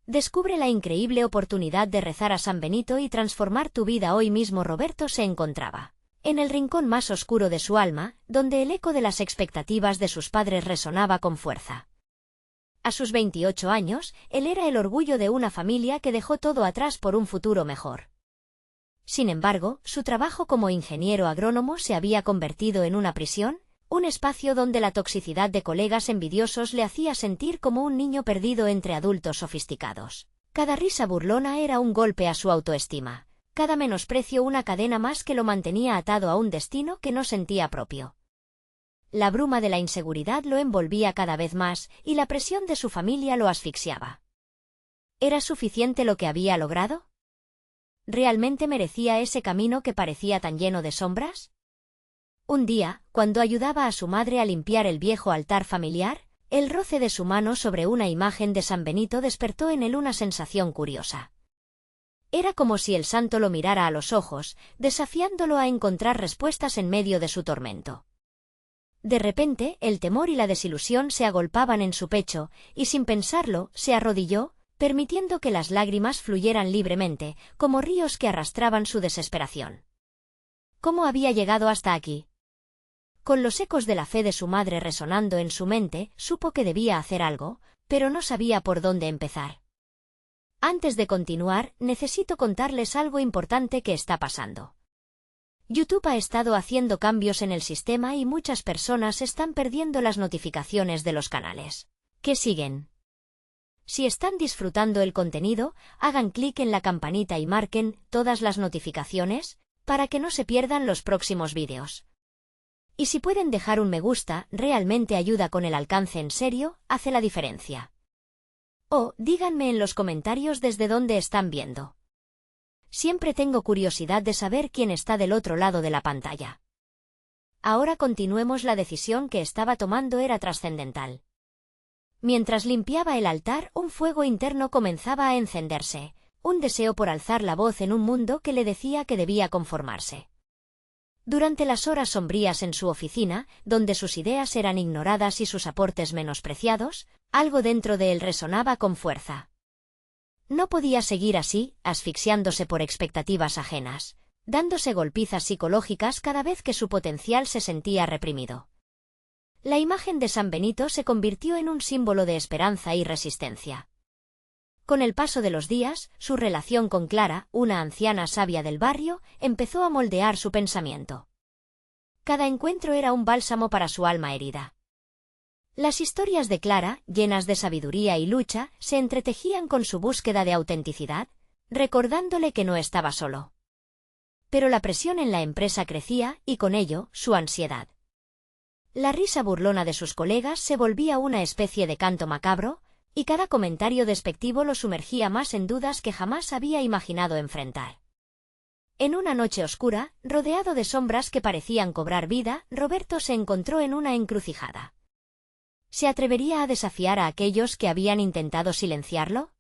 Descubre la increíble oportunidad de rezar a San Benito y transformar tu vida hoy mismo. Roberto se encontraba en el rincón más oscuro de su alma, donde el eco de las expectativas de sus padres resonaba con fuerza. A sus 28 años, él era el orgullo de una familia que dejó todo atrás por un futuro mejor. Sin embargo, su trabajo como ingeniero agrónomo se había convertido en una prisión, un espacio donde la toxicidad de colegas envidiosos le hacía sentir como un niño perdido entre adultos sofisticados. Cada risa burlona era un golpe a su autoestima, cada menosprecio una cadena más que lo mantenía atado a un destino que no sentía propio. La bruma de la inseguridad lo envolvía cada vez más, y la presión de su familia lo asfixiaba. ¿Era suficiente lo que había logrado? ¿Realmente merecía ese camino que parecía tan lleno de sombras? Un día, cuando ayudaba a su madre a limpiar el viejo altar familiar, el roce de su mano sobre una imagen de San Benito despertó en él una sensación curiosa. Era como si el santo lo mirara a los ojos, desafiándolo a encontrar respuestas en medio de su tormento. De repente, el temor y la desilusión se agolpaban en su pecho, y sin pensarlo, se arrodilló, permitiendo que las lágrimas fluyeran libremente, como ríos que arrastraban su desesperación. ¿Cómo había llegado hasta aquí? Con los ecos de la fe de su madre resonando en su mente, supo que debía hacer algo, pero no sabía por dónde empezar. Antes de continuar, necesito contarles algo importante que está pasando. YouTube ha estado haciendo cambios en el sistema y muchas personas están perdiendo las notificaciones de los canales que siguen. Si están disfrutando el contenido, hagan clic en la campanita y marquen todas las notificaciones para que no se pierdan los próximos vídeos. Y si pueden dejar un me gusta, realmente ayuda con el alcance. En serio, hace la diferencia. O, díganme en los comentarios desde dónde están viendo. Siempre tengo curiosidad de saber quién está del otro lado de la pantalla. Ahora continuemos. La decisión que estaba tomando era trascendental. Mientras limpiaba el altar, un fuego interno comenzaba a encenderse, un deseo por alzar la voz en un mundo que le decía que debía conformarse. Durante las horas sombrías en su oficina, donde sus ideas eran ignoradas y sus aportes menospreciados, algo dentro de él resonaba con fuerza. No podía seguir así, asfixiándose por expectativas ajenas, dándose golpizas psicológicas cada vez que su potencial se sentía reprimido. La imagen de San Benito se convirtió en un símbolo de esperanza y resistencia. Con el paso de los días, su relación con Clara, una anciana sabia del barrio, empezó a moldear su pensamiento. Cada encuentro era un bálsamo para su alma herida. Las historias de Clara, llenas de sabiduría y lucha, se entretejían con su búsqueda de autenticidad, recordándole que no estaba solo. Pero la presión en la empresa crecía, y con ello, su ansiedad. La risa burlona de sus colegas se volvía una especie de canto macabro, y cada comentario despectivo lo sumergía más en dudas que jamás había imaginado enfrentar. En una noche oscura, rodeado de sombras que parecían cobrar vida, Roberto se encontró en una encrucijada. ¿Se atrevería a desafiar a aquellos que habían intentado silenciarlo?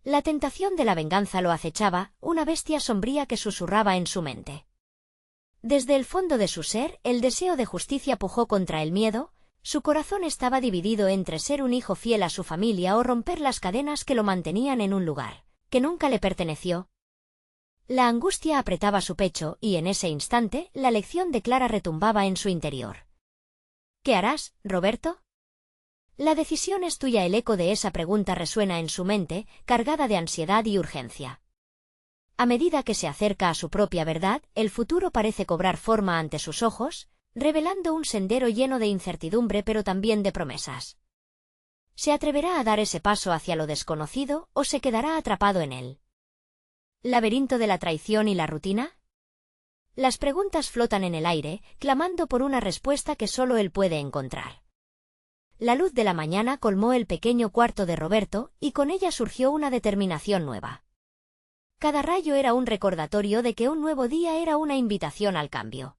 La tentación de la venganza lo acechaba, una bestia sombría que susurraba en su mente. Desde el fondo de su ser, el deseo de justicia pujó contra el miedo. Su corazón estaba dividido entre ser un hijo fiel a su familia o romper las cadenas que lo mantenían en un lugar que nunca le perteneció. La angustia apretaba su pecho y en ese instante la lección de Clara retumbaba en su interior. ¿Qué harás, Roberto? La decisión es tuya. El eco de esa pregunta resuena en su mente, cargada de ansiedad y urgencia. A medida que se acerca a su propia verdad, el futuro parece cobrar forma ante sus ojos, revelando un sendero lleno de incertidumbre pero también de promesas. ¿Se atreverá a dar ese paso hacia lo desconocido o se quedará atrapado en él? ¿Laberinto de la traición y la rutina? Las preguntas flotan en el aire, clamando por una respuesta que solo él puede encontrar. La luz de la mañana colmó el pequeño cuarto de Roberto, y con ella surgió una determinación nueva. Cada rayo era un recordatorio de que un nuevo día era una invitación al cambio.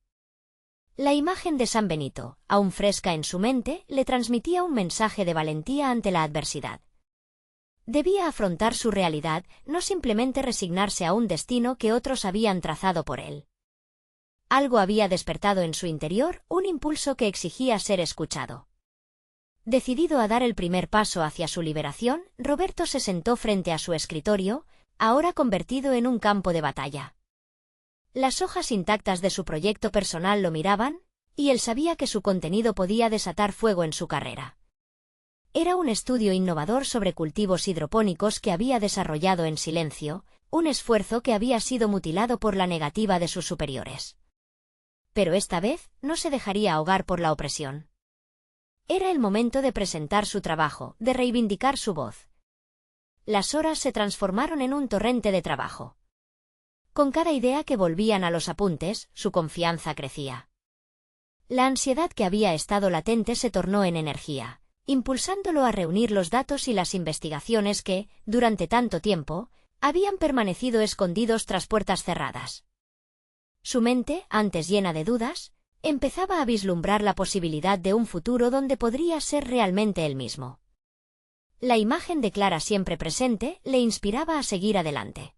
La imagen de San Benito, aún fresca en su mente, le transmitía un mensaje de valentía ante la adversidad. Debía afrontar su realidad, no simplemente resignarse a un destino que otros habían trazado por él. Algo había despertado en su interior, un impulso que exigía ser escuchado. Decidido a dar el primer paso hacia su liberación, Roberto se sentó frente a su escritorio, ahora convertido en un campo de batalla. Las hojas intactas de su proyecto personal lo miraban, y él sabía que su contenido podía desatar fuego en su carrera. Era un estudio innovador sobre cultivos hidropónicos que había desarrollado en silencio, un esfuerzo que había sido mutilado por la negativa de sus superiores. Pero esta vez no se dejaría ahogar por la opresión. Era el momento de presentar su trabajo, de reivindicar su voz. Las horas se transformaron en un torrente de trabajo. Con cada idea que volvían a los apuntes, su confianza crecía. La ansiedad que había estado latente se tornó en energía, impulsándolo a reunir los datos y las investigaciones que, durante tanto tiempo, habían permanecido escondidos tras puertas cerradas. Su mente, antes llena de dudas, empezaba a vislumbrar la posibilidad de un futuro donde podría ser realmente él mismo. La imagen de Clara siempre presente le inspiraba a seguir adelante.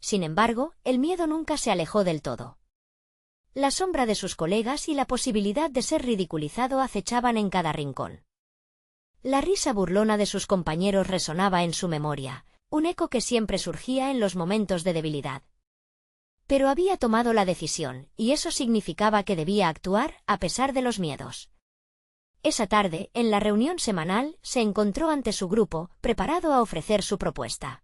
Sin embargo, el miedo nunca se alejó del todo. La sombra de sus colegas y la posibilidad de ser ridiculizado acechaban en cada rincón. La risa burlona de sus compañeros resonaba en su memoria, un eco que siempre surgía en los momentos de debilidad. Pero había tomado la decisión, y eso significaba que debía actuar, a pesar de los miedos. Esa tarde, en la reunión semanal, se encontró ante su grupo, preparado a ofrecer su propuesta.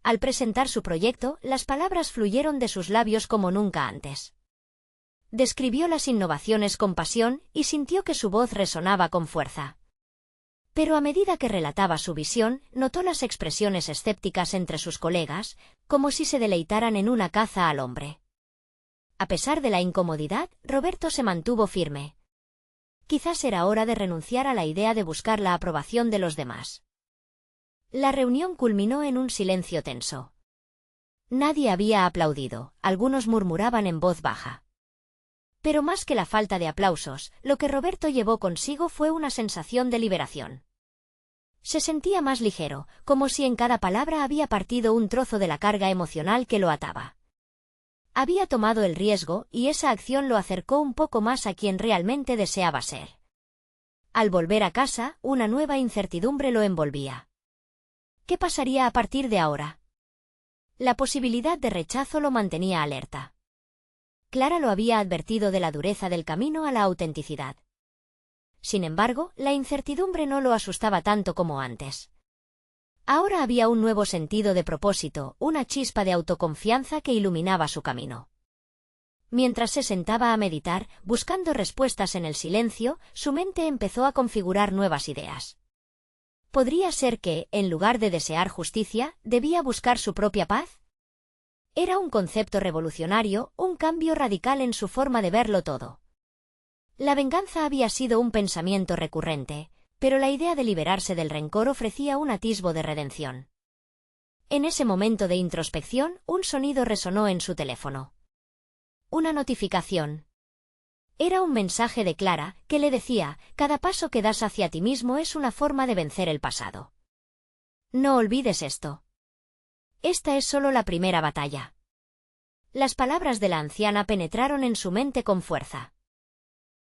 Al presentar su proyecto, las palabras fluyeron de sus labios como nunca antes. Describió las innovaciones con pasión y sintió que su voz resonaba con fuerza. Pero a medida que relataba su visión, notó las expresiones escépticas entre sus colegas, como si se deleitaran en una caza al hombre. A pesar de la incomodidad, Roberto se mantuvo firme. Quizás era hora de renunciar a la idea de buscar la aprobación de los demás. La reunión culminó en un silencio tenso. Nadie había aplaudido, algunos murmuraban en voz baja. Pero más que la falta de aplausos, lo que Roberto llevó consigo fue una sensación de liberación. Se sentía más ligero, como si en cada palabra había partido un trozo de la carga emocional que lo ataba. Había tomado el riesgo, y esa acción lo acercó un poco más a quien realmente deseaba ser. Al volver a casa, una nueva incertidumbre lo envolvía. ¿Qué pasaría a partir de ahora? La posibilidad de rechazo lo mantenía alerta. Clara lo había advertido de la dureza del camino a la autenticidad. Sin embargo, la incertidumbre no lo asustaba tanto como antes. Ahora había un nuevo sentido de propósito, una chispa de autoconfianza que iluminaba su camino. Mientras se sentaba a meditar, buscando respuestas en el silencio, su mente empezó a configurar nuevas ideas. ¿Podría ser que, en lugar de desear justicia, debía buscar su propia paz? Era un concepto revolucionario, un cambio radical en su forma de verlo todo. La venganza había sido un pensamiento recurrente, pero la idea de liberarse del rencor ofrecía un atisbo de redención. En ese momento de introspección, un sonido resonó en su teléfono. Una notificación. Era un mensaje de Clara, que le decía: cada paso que das hacia ti mismo es una forma de vencer el pasado. No olvides esto. Esta es solo la primera batalla. Las palabras de la anciana penetraron en su mente con fuerza.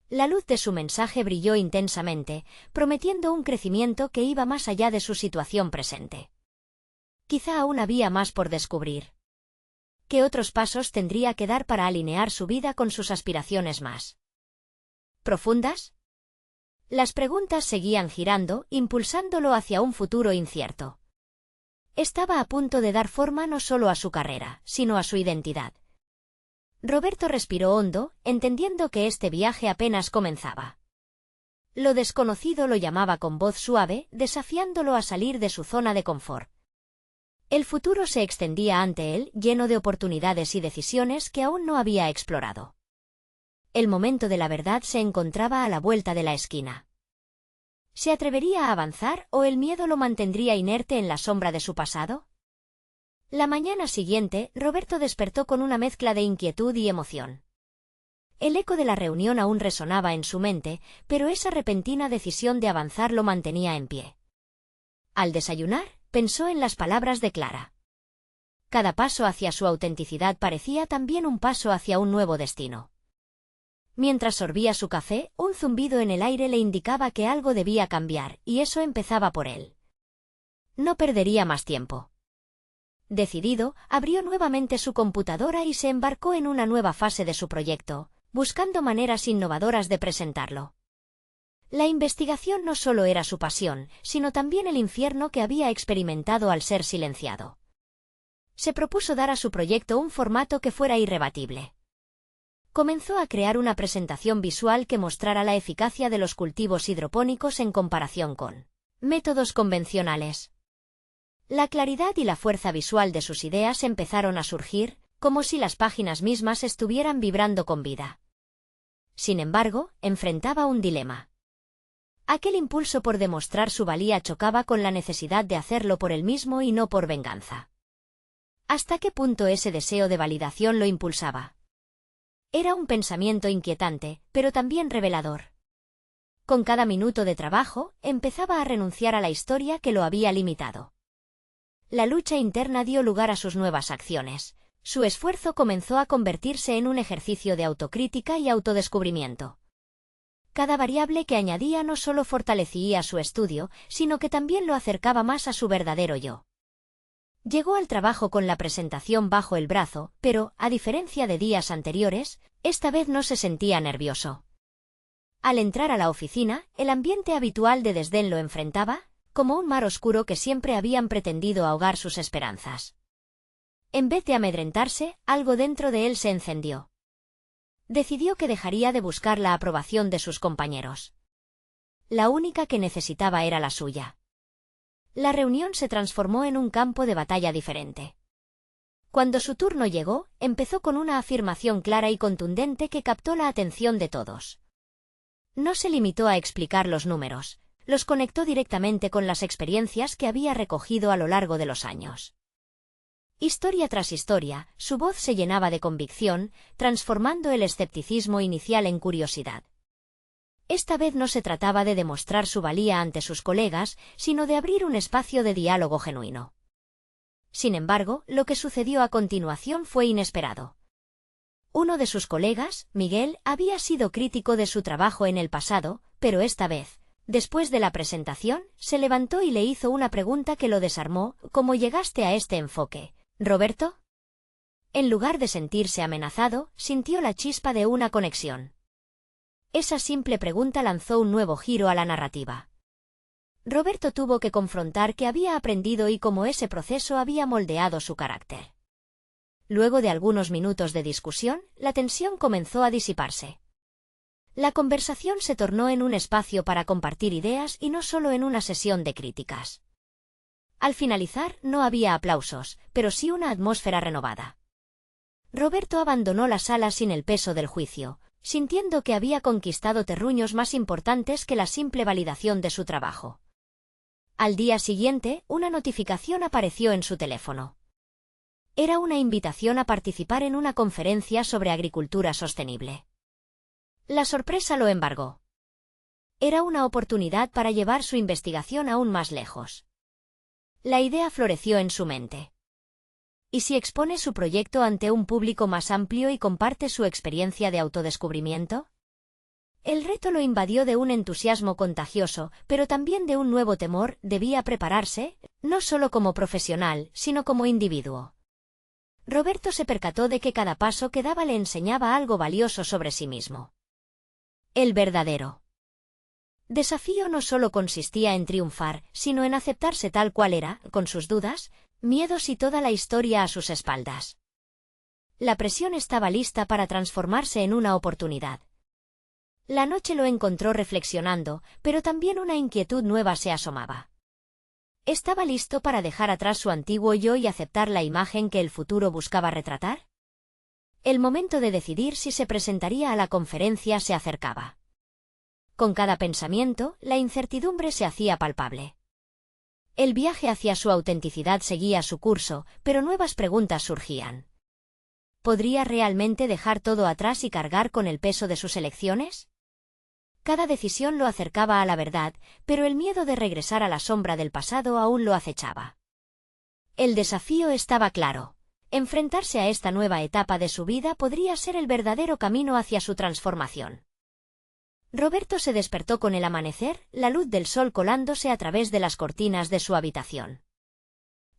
La luz de su mensaje brilló intensamente, prometiendo un crecimiento que iba más allá de su situación presente. Quizá aún había más por descubrir. ¿Qué otros pasos tendría que dar para alinear su vida con sus aspiraciones más profundas? Las preguntas seguían girando, impulsándolo hacia un futuro incierto. Estaba a punto de dar forma no solo a su carrera, sino a su identidad. Roberto respiró hondo, entendiendo que este viaje apenas comenzaba. Lo desconocido lo llamaba con voz suave, desafiándolo a salir de su zona de confort. El futuro se extendía ante él, lleno de oportunidades y decisiones que aún no había explorado. El momento de la verdad se encontraba a la vuelta de la esquina. ¿Se atrevería a avanzar o el miedo lo mantendría inerte en la sombra de su pasado? La mañana siguiente, Roberto despertó con una mezcla de inquietud y emoción. El eco de la reunión aún resonaba en su mente, pero esa repentina decisión de avanzar lo mantenía en pie. Al desayunar, pensó en las palabras de Clara. Cada paso hacia su autenticidad parecía también un paso hacia un nuevo destino. Mientras sorbía su café, un zumbido en el aire le indicaba que algo debía cambiar, y eso empezaba por él. No perdería más tiempo. Decidido, abrió nuevamente su computadora y se embarcó en una nueva fase de su proyecto, buscando maneras innovadoras de presentarlo. La investigación no solo era su pasión, sino también el infierno que había experimentado al ser silenciado. Se propuso dar a su proyecto un formato que fuera irrebatible. Comenzó a crear una presentación visual que mostrara la eficacia de los cultivos hidropónicos en comparación con métodos convencionales. La claridad y la fuerza visual de sus ideas empezaron a surgir, como si las páginas mismas estuvieran vibrando con vida. Sin embargo, enfrentaba un dilema. Aquel impulso por demostrar su valía chocaba con la necesidad de hacerlo por él mismo y no por venganza. ¿Hasta qué punto ese deseo de validación lo impulsaba? Era un pensamiento inquietante, pero también revelador. Con cada minuto de trabajo, empezaba a renunciar a la historia que lo había limitado. La lucha interna dio lugar a sus nuevas acciones. Su esfuerzo comenzó a convertirse en un ejercicio de autocrítica y autodescubrimiento. Cada variable que añadía no solo fortalecía su estudio, sino que también lo acercaba más a su verdadero yo. Llegó al trabajo con la presentación bajo el brazo, pero, a diferencia de días anteriores, esta vez no se sentía nervioso. Al entrar a la oficina, el ambiente habitual de desdén lo enfrentaba, como un mar oscuro que siempre habían pretendido ahogar sus esperanzas. En vez de amedrentarse, algo dentro de él se encendió. Decidió que dejaría de buscar la aprobación de sus compañeros. La única que necesitaba era la suya. La reunión se transformó en un campo de batalla diferente. Cuando su turno llegó, empezó con una afirmación clara y contundente que captó la atención de todos. No se limitó a explicar los números, los conectó directamente con las experiencias que había recogido a lo largo de los años. Historia tras historia, su voz se llenaba de convicción, transformando el escepticismo inicial en curiosidad. Esta vez no se trataba de demostrar su valía ante sus colegas, sino de abrir un espacio de diálogo genuino. Sin embargo, lo que sucedió a continuación fue inesperado. Uno de sus colegas, Miguel, había sido crítico de su trabajo en el pasado, pero esta vez, después de la presentación, se levantó y le hizo una pregunta que lo desarmó: ¿cómo llegaste a este enfoque, Roberto? En lugar de sentirse amenazado, sintió la chispa de una conexión. Esa simple pregunta lanzó un nuevo giro a la narrativa. Roberto tuvo que confrontar qué había aprendido y cómo ese proceso había moldeado su carácter. Luego de algunos minutos de discusión, la tensión comenzó a disiparse. La conversación se tornó en un espacio para compartir ideas y no solo en una sesión de críticas. Al finalizar, no había aplausos, pero sí una atmósfera renovada. Roberto abandonó la sala sin el peso del juicio, sintiendo que había conquistado terruños más importantes que la simple validación de su trabajo. Al día siguiente, una notificación apareció en su teléfono. Era una invitación a participar en una conferencia sobre agricultura sostenible. La sorpresa lo embargó. Era una oportunidad para llevar su investigación aún más lejos. La idea floreció en su mente. ¿Y si expone su proyecto ante un público más amplio y comparte su experiencia de autodescubrimiento? El reto lo invadió de un entusiasmo contagioso, pero también de un nuevo temor. Debía prepararse, no solo como profesional, sino como individuo. Roberto se percató de que cada paso que daba le enseñaba algo valioso sobre sí mismo. El verdadero desafío no solo consistía en triunfar, sino en aceptarse tal cual era, con sus dudas, miedos y toda la historia a sus espaldas. La presión estaba lista para transformarse en una oportunidad. La noche lo encontró reflexionando, pero también una inquietud nueva se asomaba. ¿Estaba listo para dejar atrás su antiguo yo y aceptar la imagen que el futuro buscaba retratar? El momento de decidir si se presentaría a la conferencia se acercaba. Con cada pensamiento, la incertidumbre se hacía palpable. El viaje hacia su autenticidad seguía su curso, pero nuevas preguntas surgían. ¿Podría realmente dejar todo atrás y cargar con el peso de sus elecciones? Cada decisión lo acercaba a la verdad, pero el miedo de regresar a la sombra del pasado aún lo acechaba. El desafío estaba claro: Enfrentarse a esta nueva etapa de su vida podría ser el verdadero camino hacia su transformación. Roberto se despertó con el amanecer, la luz del sol colándose a través de las cortinas de su habitación.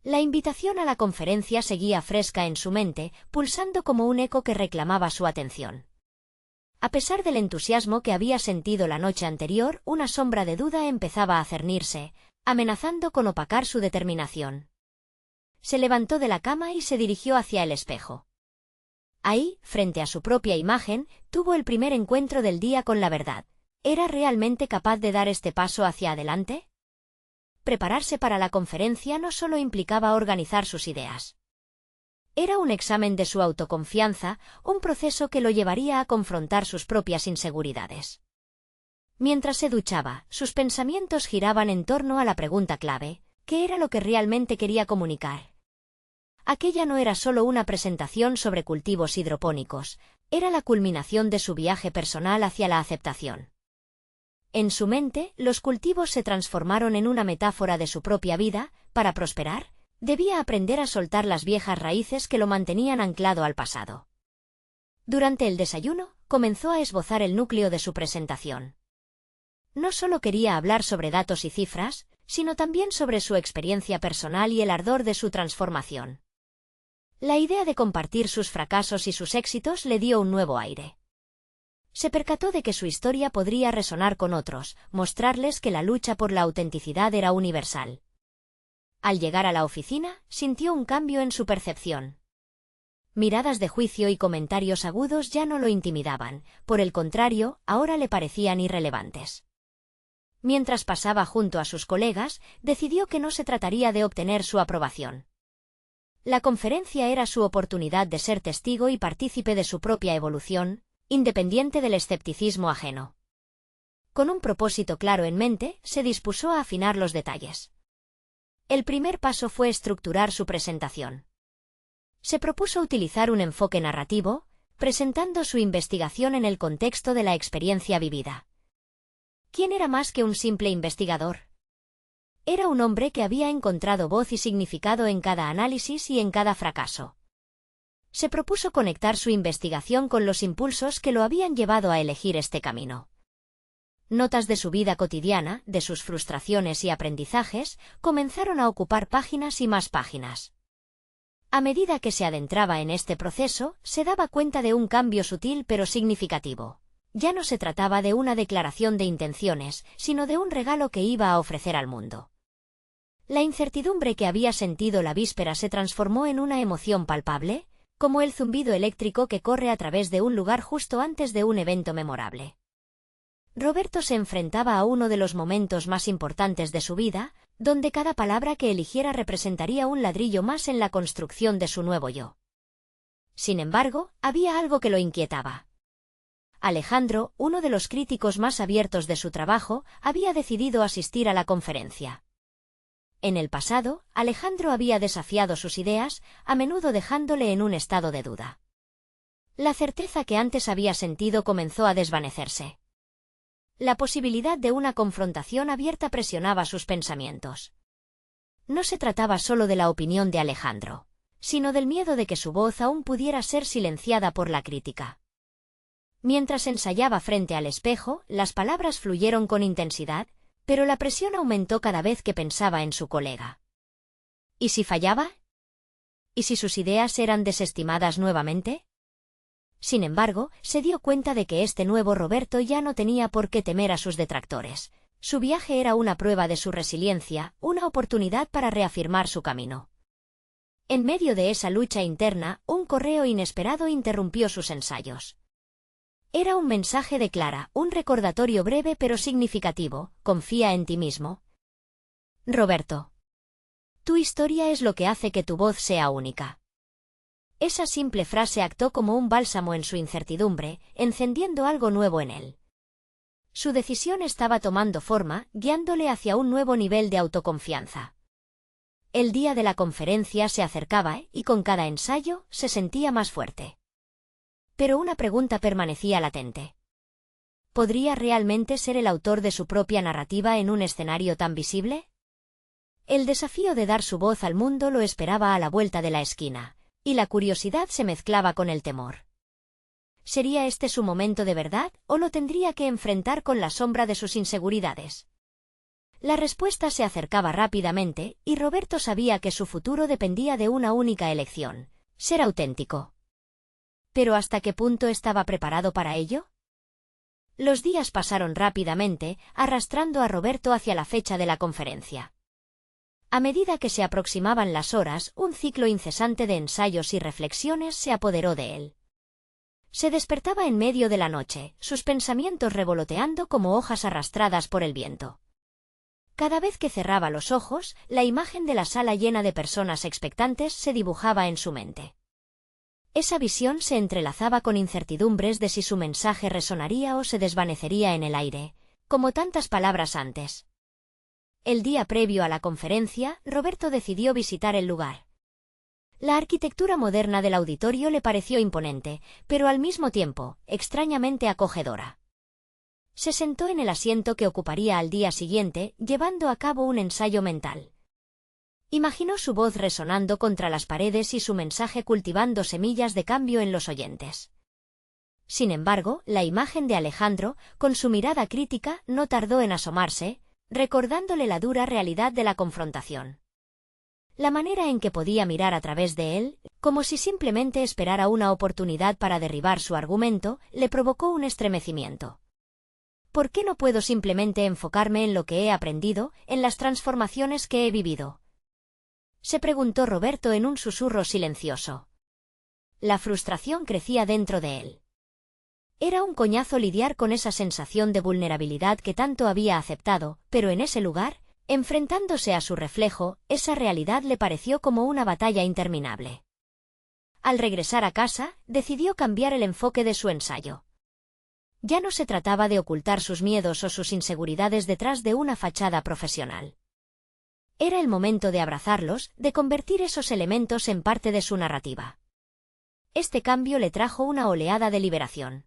La invitación a la conferencia seguía fresca en su mente, pulsando como un eco que reclamaba su atención. A pesar del entusiasmo que había sentido la noche anterior, una sombra de duda empezaba a cernirse, amenazando con opacar su determinación. Se levantó de la cama y se dirigió hacia el espejo. Ahí, frente a su propia imagen, tuvo el primer encuentro del día con la verdad. ¿Era realmente capaz de dar este paso hacia adelante? Prepararse para la conferencia no solo implicaba organizar sus ideas. Era un examen de su autoconfianza, un proceso que lo llevaría a confrontar sus propias inseguridades. Mientras se duchaba, sus pensamientos giraban en torno a la pregunta clave: ¿qué era lo que realmente quería comunicar? Aquella no era solo una presentación sobre cultivos hidropónicos, era la culminación de su viaje personal hacia la aceptación. En su mente, los cultivos se transformaron en una metáfora de su propia vida. Para prosperar, debía aprender a soltar las viejas raíces que lo mantenían anclado al pasado. Durante el desayuno, comenzó a esbozar el núcleo de su presentación. No solo quería hablar sobre datos y cifras, sino también sobre su experiencia personal y el ardor de su transformación. La idea de compartir sus fracasos y sus éxitos le dio un nuevo aire. Se percató de que su historia podría resonar con otros, mostrarles que la lucha por la autenticidad era universal. Al llegar a la oficina, sintió un cambio en su percepción. Miradas de juicio y comentarios agudos ya no lo intimidaban, por el contrario, ahora le parecían irrelevantes. Mientras pasaba junto a sus colegas, decidió que no se trataría de obtener su aprobación. La conferencia era su oportunidad de ser testigo y partícipe de su propia evolución, independiente del escepticismo ajeno. Con un propósito claro en mente, se dispuso a afinar los detalles. El primer paso fue estructurar su presentación. Se propuso utilizar un enfoque narrativo, presentando su investigación en el contexto de la experiencia vivida. ¿Quién era más que un simple investigador? Era un hombre que había encontrado voz y significado en cada análisis y en cada fracaso. Se propuso conectar su investigación con los impulsos que lo habían llevado a elegir este camino. Notas de su vida cotidiana, de sus frustraciones y aprendizajes, comenzaron a ocupar páginas y más páginas. A medida que se adentraba en este proceso, se daba cuenta de un cambio sutil pero significativo. Ya no se trataba de una declaración de intenciones, sino de un regalo que iba a ofrecer al mundo. La incertidumbre que había sentido la víspera se transformó en una emoción palpable, como el zumbido eléctrico que corre a través de un lugar justo antes de un evento memorable. Roberto se enfrentaba a uno de los momentos más importantes de su vida, donde cada palabra que eligiera representaría un ladrillo más en la construcción de su nuevo yo. Sin embargo, había algo que lo inquietaba. Alejandro, uno de los críticos más abiertos de su trabajo, había decidido asistir a la conferencia. En el pasado, Alejandro había desafiado sus ideas, a menudo dejándole en un estado de duda. La certeza que antes había sentido comenzó a desvanecerse. La posibilidad de una confrontación abierta presionaba sus pensamientos. No se trataba solo de la opinión de Alejandro, sino del miedo de que su voz aún pudiera ser silenciada por la crítica. Mientras ensayaba frente al espejo, las palabras fluyeron con intensidad, pero la presión aumentó cada vez que pensaba en su colega. ¿Y si fallaba? ¿Y si sus ideas eran desestimadas nuevamente? Sin embargo, se dio cuenta de que este nuevo Roberto ya no tenía por qué temer a sus detractores. Su viaje era una prueba de su resiliencia, una oportunidad para reafirmar su camino. En medio de esa lucha interna, un correo inesperado interrumpió sus ensayos. Era un mensaje de Clara, un recordatorio breve pero significativo: confía en ti mismo. Roberto. Tu historia es lo que hace que tu voz sea única. Esa simple frase actuó como un bálsamo en su incertidumbre, encendiendo algo nuevo en él. Su decisión estaba tomando forma, guiándole hacia un nuevo nivel de autoconfianza. El día de la conferencia se acercaba y con cada ensayo se sentía más fuerte. Pero una pregunta permanecía latente. ¿Podría realmente ser el autor de su propia narrativa en un escenario tan visible? El desafío de dar su voz al mundo lo esperaba a la vuelta de la esquina, Y la curiosidad se mezclaba con el temor. ¿Sería este su momento de verdad, o lo tendría que enfrentar con la sombra de sus inseguridades? La respuesta se acercaba rápidamente, y Roberto sabía que su futuro dependía de una única elección: ser auténtico. ¿Pero hasta qué punto estaba preparado para ello? Los días pasaron rápidamente, arrastrando a Roberto hacia la fecha de la conferencia. A medida que se aproximaban las horas, un ciclo incesante de ensayos y reflexiones se apoderó de él. Se despertaba en medio de la noche, sus pensamientos revoloteando como hojas arrastradas por el viento. Cada vez que cerraba los ojos, la imagen de la sala llena de personas expectantes se dibujaba en su mente. Esa visión se entrelazaba con incertidumbres de si su mensaje resonaría o se desvanecería en el aire, como tantas palabras antes. El día previo a la conferencia, Roberto decidió visitar el lugar. La arquitectura moderna del auditorio le pareció imponente, pero al mismo tiempo, extrañamente acogedora. Se sentó en el asiento que ocuparía al día siguiente, llevando a cabo un ensayo mental. Imaginó su voz resonando contra las paredes y su mensaje cultivando semillas de cambio en los oyentes. Sin embargo, la imagen de Alejandro, con su mirada crítica, no tardó en asomarse, recordándole la dura realidad de la confrontación. La manera en que podía mirar a través de él, como si simplemente esperara una oportunidad para derribar su argumento, le provocó un estremecimiento. ¿Por qué no puedo simplemente enfocarme en lo que he aprendido, en las transformaciones que he vivido? Se preguntó Roberto en un susurro silencioso. La frustración crecía dentro de él. Era un coñazo lidiar con esa sensación de vulnerabilidad que tanto había aceptado, pero en ese lugar, enfrentándose a su reflejo, esa realidad le pareció como una batalla interminable. Al regresar a casa, decidió cambiar el enfoque de su ensayo. Ya no se trataba de ocultar sus miedos o sus inseguridades detrás de una fachada profesional. Era el momento de abrazarlos, de convertir esos elementos en parte de su narrativa. Este cambio le trajo una oleada de liberación.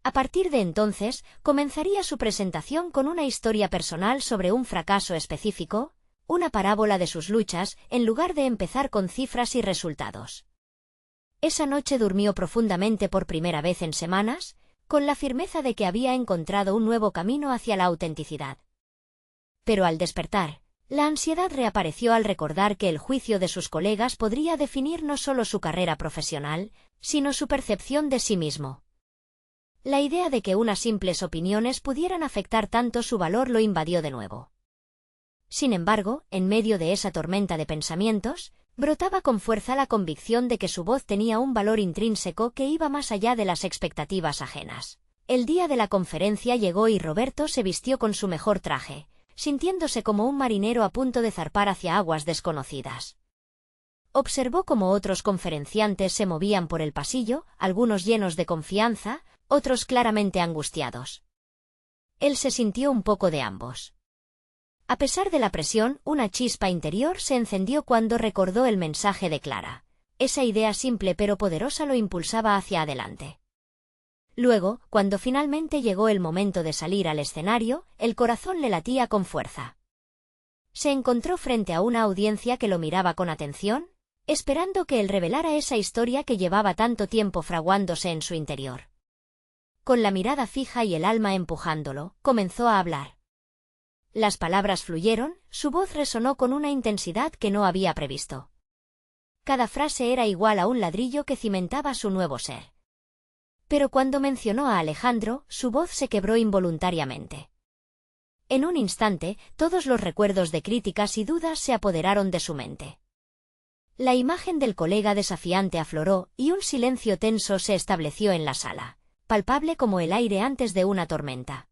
A partir de entonces, comenzaría su presentación con una historia personal sobre un fracaso específico, una parábola de sus luchas, en lugar de empezar con cifras y resultados. Esa noche durmió profundamente por primera vez en semanas, con la firmeza de que había encontrado un nuevo camino hacia la autenticidad. Pero al despertar, la ansiedad reapareció al recordar que el juicio de sus colegas podría definir no solo su carrera profesional, sino su percepción de sí mismo. La idea de que unas simples opiniones pudieran afectar tanto su valor lo invadió de nuevo. Sin embargo, en medio de esa tormenta de pensamientos, brotaba con fuerza la convicción de que su voz tenía un valor intrínseco que iba más allá de las expectativas ajenas. El día de la conferencia llegó y Roberto se vistió con su mejor traje, sintiéndose como un marinero a punto de zarpar hacia aguas desconocidas. Observó cómo otros conferenciantes se movían por el pasillo, algunos llenos de confianza, otros claramente angustiados. Él se sintió un poco de ambos. A pesar de la presión, una chispa interior se encendió cuando recordó el mensaje de Clara. Esa idea simple pero poderosa lo impulsaba hacia adelante. Luego, cuando finalmente llegó el momento de salir al escenario, el corazón le latía con fuerza. Se encontró frente a una audiencia que lo miraba con atención, esperando que él revelara esa historia que llevaba tanto tiempo fraguándose en su interior. Con la mirada fija y el alma empujándolo, comenzó a hablar. Las palabras fluyeron, su voz resonó con una intensidad que no había previsto. Cada frase era igual a un ladrillo que cimentaba su nuevo ser. Pero cuando mencionó a Alejandro, su voz se quebró involuntariamente. En un instante, todos los recuerdos de críticas y dudas se apoderaron de su mente. La imagen del colega desafiante afloró, y un silencio tenso se estableció en la sala, palpable como el aire antes de una tormenta.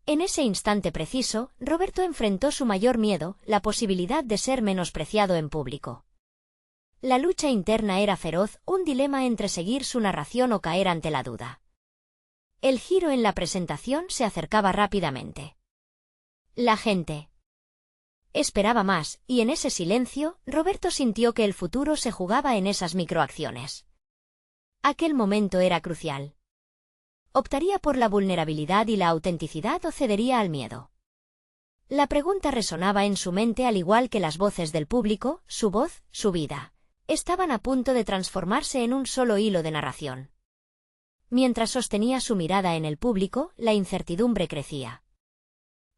En ese instante preciso, Roberto enfrentó su mayor miedo, la posibilidad de ser menospreciado en público. La lucha interna era feroz, un dilema entre seguir su narración o caer ante la duda. El giro en la presentación se acercaba rápidamente. La gente esperaba más, y en ese silencio, Roberto sintió que el futuro se jugaba en esas microacciones. Aquel momento era crucial. ¿Optaría por la vulnerabilidad y la autenticidad o cedería al miedo? La pregunta resonaba en su mente al igual que las voces del público, su voz, su vida. estaban a punto de transformarse en un solo hilo de narración. Mientras sostenía su mirada en el público, la incertidumbre crecía.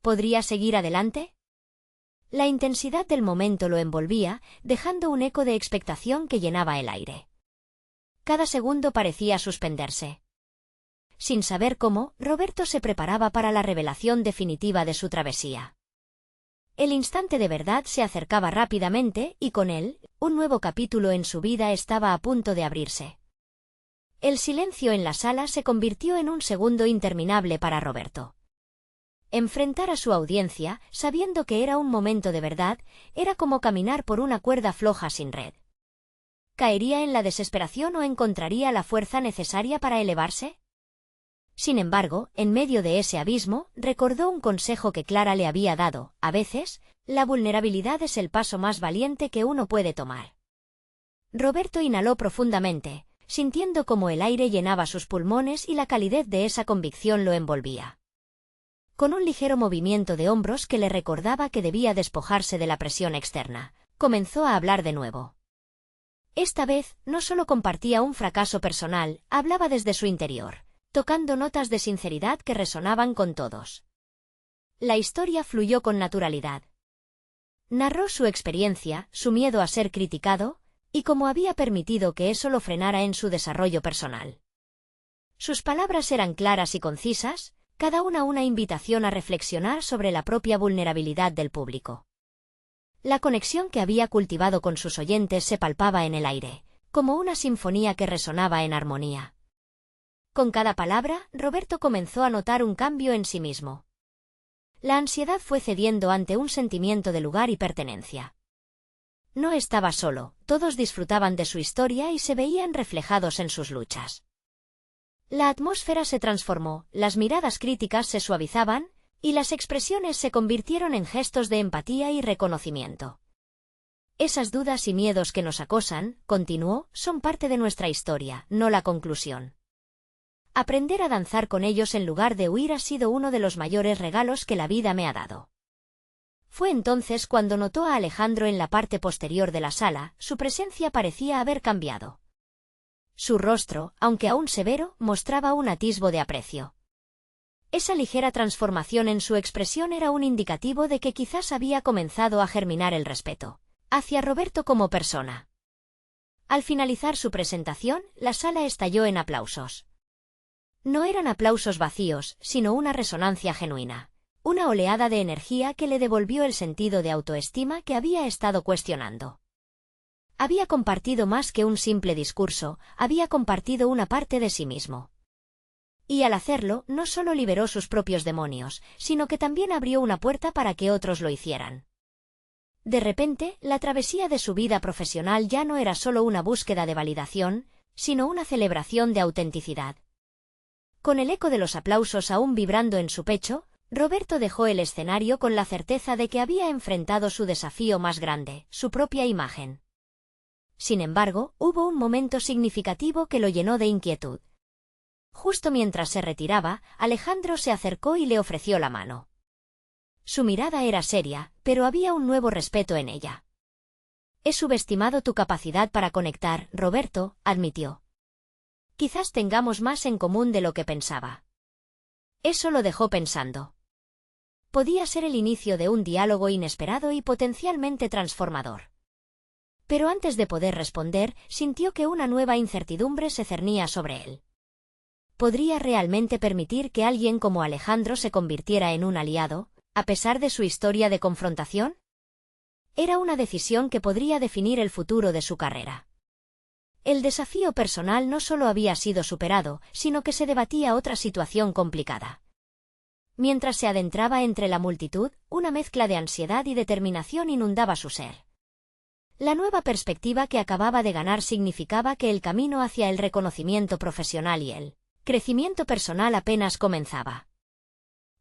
¿Podría seguir adelante? La intensidad del momento lo envolvía, dejando un eco de expectación que llenaba el aire. Cada segundo parecía suspenderse. Sin saber cómo, Roberto se preparaba para la revelación definitiva de su travesía. El instante de verdad se acercaba rápidamente y con él, un nuevo capítulo en su vida estaba a punto de abrirse. El silencio en la sala se convirtió en un segundo interminable para Roberto. Enfrentar a su audiencia, sabiendo que era un momento de verdad, era como caminar por una cuerda floja sin red. ¿Caería en la desesperación o encontraría la fuerza necesaria para elevarse? Sin embargo, en medio de ese abismo, recordó un consejo que Clara le había dado: a veces, la vulnerabilidad es el paso más valiente que uno puede tomar. Roberto inhaló profundamente, sintiendo cómo el aire llenaba sus pulmones y la calidez de esa convicción lo envolvía. Con un ligero movimiento de hombros que le recordaba que debía despojarse de la presión externa, comenzó a hablar de nuevo. Esta vez, no solo compartía un fracaso personal, hablaba desde su interior, tocando notas de sinceridad que resonaban con todos. La historia fluyó con naturalidad. Narró su experiencia, su miedo a ser criticado, y cómo había permitido que eso lo frenara en su desarrollo personal. Sus palabras eran claras y concisas, cada una invitación a reflexionar sobre la propia vulnerabilidad del público. La conexión que había cultivado con sus oyentes se palpaba en el aire, como una sinfonía que resonaba en armonía. Con cada palabra, Roberto comenzó a notar un cambio en sí mismo. La ansiedad fue cediendo ante un sentimiento de lugar y pertenencia. No estaba solo, todos disfrutaban de su historia y se veían reflejados en sus luchas. La atmósfera se transformó, las miradas críticas se suavizaban, y las expresiones se convirtieron en gestos de empatía y reconocimiento. Esas dudas y miedos que nos acosan, continuó, son parte de nuestra historia, no la conclusión. Aprender a danzar con ellos en lugar de huir ha sido uno de los mayores regalos que la vida me ha dado. Fue entonces cuando notó a Alejandro en la parte posterior de la sala, su presencia parecía haber cambiado. Su rostro, aunque aún severo, mostraba un atisbo de aprecio. Esa ligera transformación en su expresión era un indicativo de que quizás había comenzado a germinar el respeto hacia Roberto como persona. Al finalizar su presentación, la sala estalló en aplausos. No eran aplausos vacíos, sino una resonancia genuina, una oleada de energía que le devolvió el sentido de autoestima que había estado cuestionando. Había compartido más que un simple discurso, había compartido una parte de sí mismo. Y al hacerlo, no solo liberó sus propios demonios, sino que también abrió una puerta para que otros lo hicieran. De repente, la travesía de su vida profesional ya no era solo una búsqueda de validación, sino una celebración de autenticidad. Con el eco de los aplausos aún vibrando en su pecho, Roberto dejó el escenario con la certeza de que había enfrentado su desafío más grande, su propia imagen. Sin embargo, hubo un momento significativo que lo llenó de inquietud. Justo mientras se retiraba, Alejandro se acercó y le ofreció la mano. Su mirada era seria, pero había un nuevo respeto en ella. «He subestimado tu capacidad para conectar, Roberto», admitió. «Quizás tengamos más en común de lo que pensaba». Eso lo dejó pensando. Podía ser el inicio de un diálogo inesperado y potencialmente transformador. Pero antes de poder responder, sintió que una nueva incertidumbre se cernía sobre él. ¿Podría realmente permitir que alguien como Alejandro se convirtiera en un aliado, a pesar de su historia de confrontación? Era una decisión que podría definir el futuro de su carrera. El desafío personal no solo había sido superado, sino que se debatía otra situación complicada. Mientras se adentraba entre la multitud, una mezcla de ansiedad y determinación inundaba su ser. La nueva perspectiva que acababa de ganar significaba que el camino hacia el reconocimiento profesional y el crecimiento personal apenas comenzaba.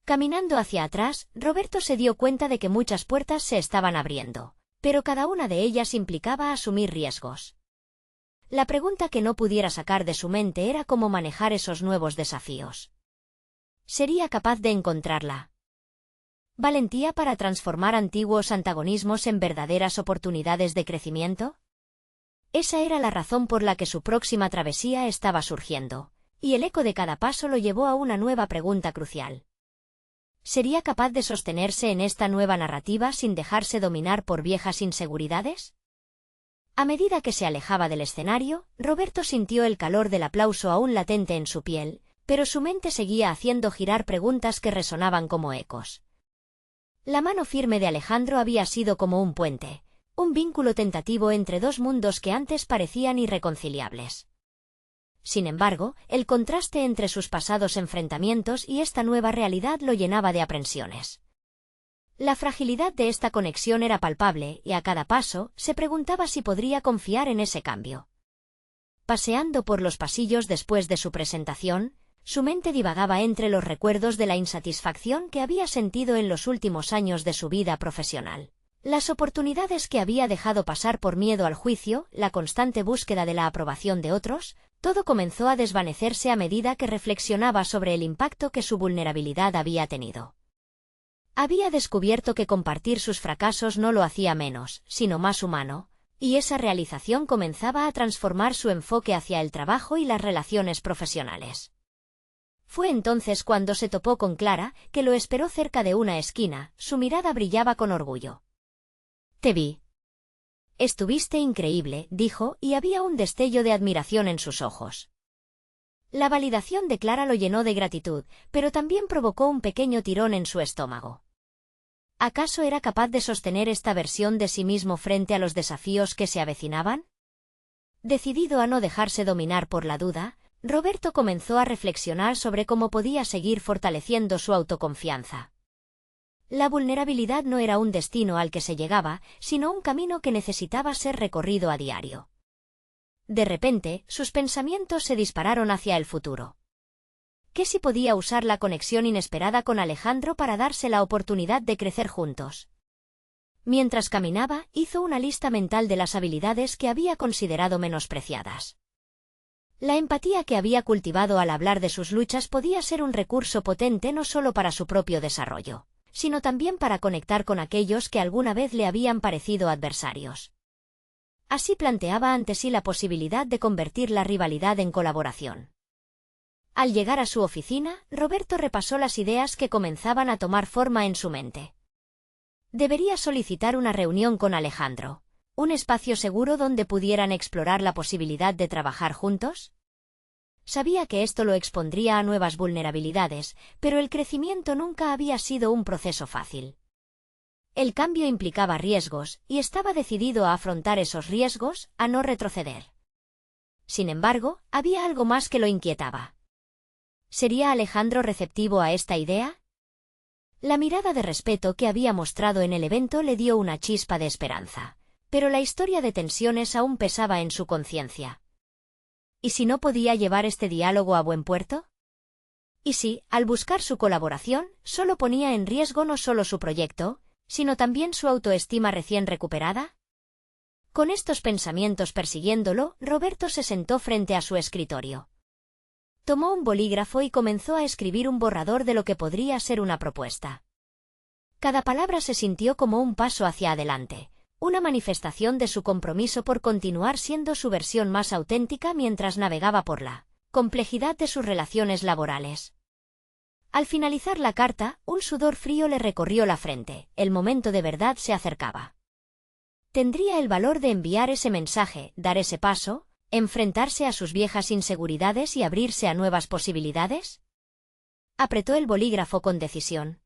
Caminando hacia atrás, Roberto se dio cuenta de que muchas puertas se estaban abriendo, pero cada una de ellas implicaba asumir riesgos. La pregunta que no pudiera sacar de su mente era cómo manejar esos nuevos desafíos. ¿Sería capaz de encontrarla valentía para transformar antiguos antagonismos en verdaderas oportunidades de crecimiento? Esa era la razón por la que su próxima travesía estaba surgiendo, y el eco de cada paso lo llevó a una nueva pregunta crucial. ¿Sería capaz de sostenerse en esta nueva narrativa sin dejarse dominar por viejas inseguridades? A medida que se alejaba del escenario, Roberto sintió el calor del aplauso aún latente en su piel, pero su mente seguía haciendo girar preguntas que resonaban como ecos. La mano firme de Alejandro había sido como un puente, un vínculo tentativo entre dos mundos que antes parecían irreconciliables. Sin embargo, el contraste entre sus pasados enfrentamientos y esta nueva realidad lo llenaba de aprensiones. La fragilidad de esta conexión era palpable y a cada paso se preguntaba si podría confiar en ese cambio. Paseando por los pasillos después de su presentación, su mente divagaba entre los recuerdos de la insatisfacción que había sentido en los últimos años de su vida profesional. Las oportunidades que había dejado pasar por miedo al juicio, la constante búsqueda de la aprobación de otros, todo comenzó a desvanecerse a medida que reflexionaba sobre el impacto que su vulnerabilidad había tenido. Había descubierto que compartir sus fracasos no lo hacía menos, sino más humano, y esa realización comenzaba a transformar su enfoque hacia el trabajo y las relaciones profesionales. Fue entonces cuando se topó con Clara, que lo esperó cerca de una esquina, su mirada brillaba con orgullo. «Te vi. Estuviste increíble», dijo, y había un destello de admiración en sus ojos. La validación de Clara lo llenó de gratitud, pero también provocó un pequeño tirón en su estómago. ¿Acaso era capaz de sostener esta versión de sí mismo frente a los desafíos que se avecinaban? Decidido a no dejarse dominar por la duda, Roberto comenzó a reflexionar sobre cómo podía seguir fortaleciendo su autoconfianza. La vulnerabilidad no era un destino al que se llegaba, sino un camino que necesitaba ser recorrido a diario. De repente, sus pensamientos se dispararon hacia el futuro. ¿Qué si podía usar la conexión inesperada con Alejandro para darse la oportunidad de crecer juntos? Mientras caminaba, hizo una lista mental de las habilidades que había considerado menospreciadas. La empatía que había cultivado al hablar de sus luchas podía ser un recurso potente no solo para su propio desarrollo, sino también para conectar con aquellos que alguna vez le habían parecido adversarios. Así planteaba ante sí la posibilidad de convertir la rivalidad en colaboración. Al llegar a su oficina, Roberto repasó las ideas que comenzaban a tomar forma en su mente. Debería solicitar una reunión con Alejandro, un espacio seguro donde pudieran explorar la posibilidad de trabajar juntos. Sabía que esto lo expondría a nuevas vulnerabilidades, pero el crecimiento nunca había sido un proceso fácil. El cambio implicaba riesgos, y estaba decidido a afrontar esos riesgos, a no retroceder. Sin embargo, había algo más que lo inquietaba. ¿Sería Alejandro receptivo a esta idea? La mirada de respeto que había mostrado en el evento le dio una chispa de esperanza, pero la historia de tensiones aún pesaba en su conciencia. ¿Y si no podía llevar este diálogo a buen puerto? ¿Y si, al buscar su colaboración, solo ponía en riesgo no solo su proyecto, sino también su autoestima recién recuperada? Con estos pensamientos persiguiéndolo, Roberto se sentó frente a su escritorio. Tomó un bolígrafo y comenzó a escribir un borrador de lo que podría ser una propuesta. Cada palabra se sintió como un paso hacia adelante, una manifestación de su compromiso por continuar siendo su versión más auténtica mientras navegaba por la complejidad de sus relaciones laborales. Al finalizar la carta, un sudor frío le recorrió la frente, el momento de verdad se acercaba. ¿Tendría el valor de enviar ese mensaje, dar ese paso, enfrentarse a sus viejas inseguridades y abrirse a nuevas posibilidades? Apretó el bolígrafo con decisión.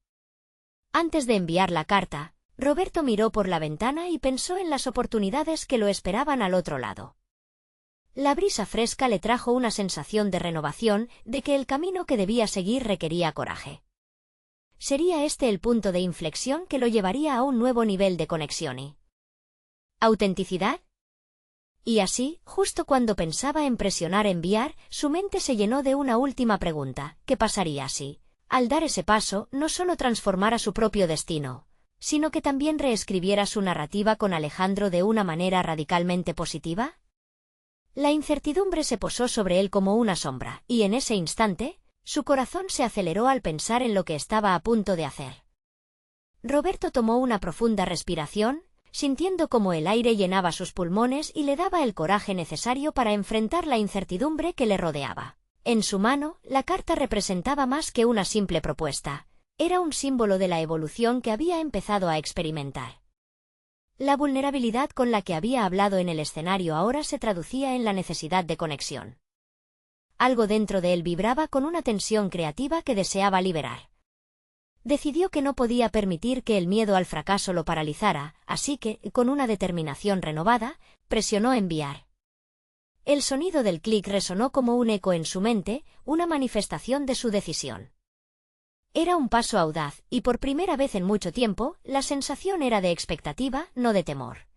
Antes de enviar la carta, Roberto miró por la ventana y pensó en las oportunidades que lo esperaban al otro lado. La brisa fresca le trajo una sensación de renovación, de que el camino que debía seguir requería coraje. Sería este el punto de inflexión que lo llevaría a un nuevo nivel de conexión y autenticidad. Y así, justo cuando pensaba en presionar enviar, su mente se llenó de una última pregunta: ¿qué pasaría si, al dar ese paso, no solo transformara su propio destino, sino que también reescribiera su narrativa con Alejandro de una manera radicalmente positiva? La incertidumbre se posó sobre él como una sombra, y en ese instante, su corazón se aceleró al pensar en lo que estaba a punto de hacer. Roberto tomó una profunda respiración, sintiendo cómo el aire llenaba sus pulmones y le daba el coraje necesario para enfrentar la incertidumbre que le rodeaba. En su mano, la carta representaba más que una simple propuesta. Era un símbolo de la evolución que había empezado a experimentar. La vulnerabilidad con la que había hablado en el escenario ahora se traducía en la necesidad de conexión. Algo dentro de él vibraba con una tensión creativa que deseaba liberar. Decidió que no podía permitir que el miedo al fracaso lo paralizara, así que, con una determinación renovada, presionó enviar. El sonido del clic resonó como un eco en su mente, una manifestación de su decisión. Era un paso audaz, y por primera vez en mucho tiempo, la sensación era de expectativa, no de temor.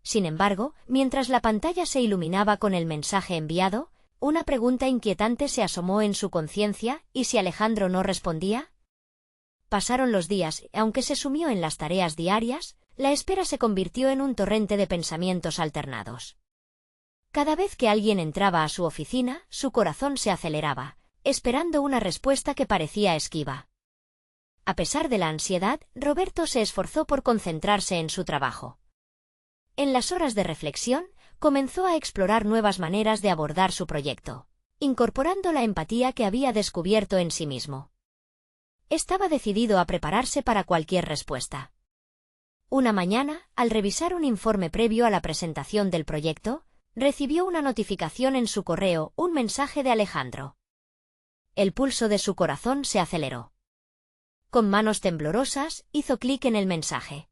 Sin embargo, mientras la pantalla se iluminaba con el mensaje enviado, una pregunta inquietante se asomó en su conciencia, ¿y si Alejandro no respondía? Pasaron los días, y aunque se sumió en las tareas diarias, la espera se convirtió en un torrente de pensamientos alternados. Cada vez que alguien entraba a su oficina, su corazón se aceleraba, esperando una respuesta que parecía esquiva. A pesar de la ansiedad, Roberto se esforzó por concentrarse en su trabajo. En las horas de reflexión, comenzó a explorar nuevas maneras de abordar su proyecto, incorporando la empatía que había descubierto en sí mismo. Estaba decidido a prepararse para cualquier respuesta. Una mañana, al revisar un informe previo a la presentación del proyecto, recibió una notificación en su correo, un mensaje de Alejandro. El pulso de su corazón se aceleró. Con manos temblorosas, hizo clic en el mensaje.